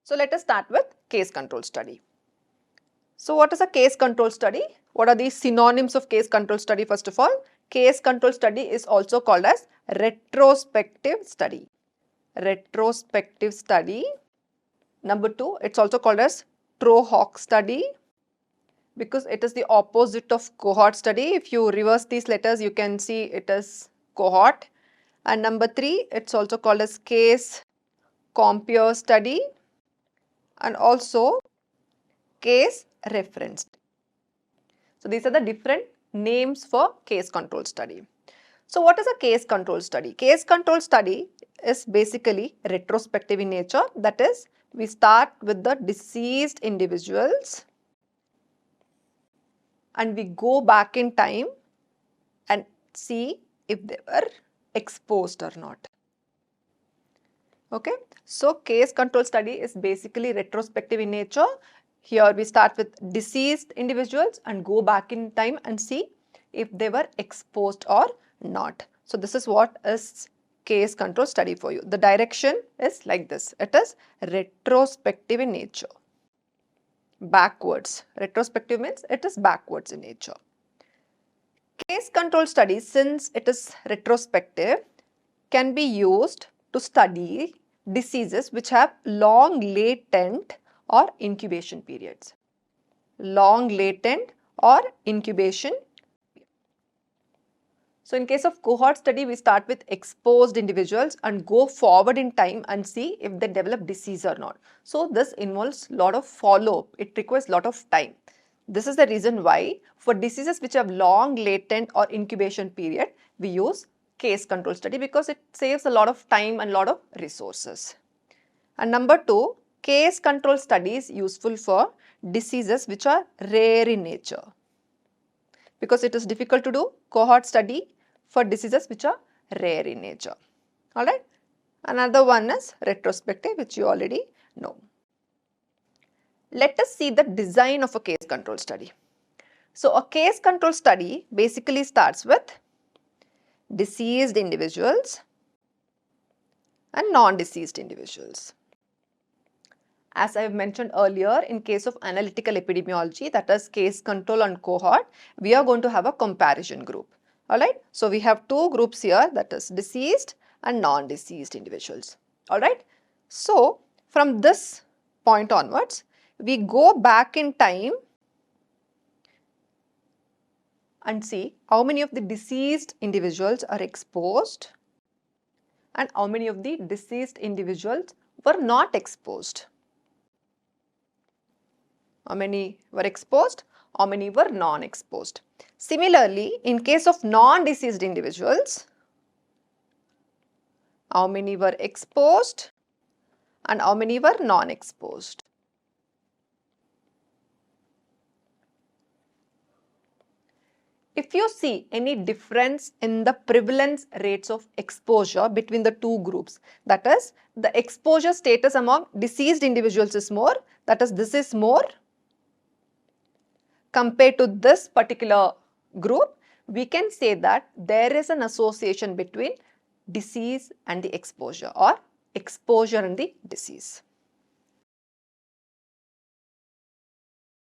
So let us start with case control study. So what is a case control study? What are the synonyms of case control study? First of all, case control study is also called as retrospective study. Retrospective study. Number 2, it's also called as Trohock study because it is the opposite of cohort study. If you reverse these letters, you can see it is cohort. And number 3, it's also called as case compare study and also case reference. So these are the different names for case control study. So what is a case control study? Case control study is basically retrospective in nature. That is, we start with the deceased individuals and we go back in time and see if they were exposed or not. Okay, so case control study is basically retrospective in nature. Here we start with deceased individuals and go back in time and see if they were exposed or not. So this is what is case control study for you. The direction is like this. It is retrospective in nature. Backwards. Retrospective means it is backwards in nature. Case control study, since it is retrospective, can be used to study diseases which have long latent or incubation periods. Long latent or incubation. So in case of cohort study, we start with exposed individuals and go forward in time and see if they develop disease or not. So this involves a lot of follow-up. It requires a lot of time. This is the reason why for diseases which have long latent or incubation period, we use case control study because it saves a lot of time and a lot of resources. And number 2, case control study is useful for diseases which are rare in nature because it is difficult to do cohort study for diseases which are rare in nature. Alright. Another one is retrospective, which you already know. Let us see the design of a case control study. So a case control study basically starts with deceased individuals and non-deceased individuals. As I have mentioned earlier, in case of analytical epidemiology, that is case control and cohort, we are going to have a comparison group. Alright, so we have 2 groups here, that is deceased and non-deceased individuals. Alright, so from this point onwards, we go back in time and see how many of the deceased individuals are exposed and how many of the deceased individuals were not exposed. How many were exposed? How many were non-exposed? Similarly, in case of non-deceased individuals, how many were exposed and how many were non-exposed? If you see any difference in the prevalence rates of exposure between the 2 groups, that is, the exposure status among deceased individuals is more, that is, this is more compared to this particular group, we can say that there is an association between disease and the exposure or exposure and the disease.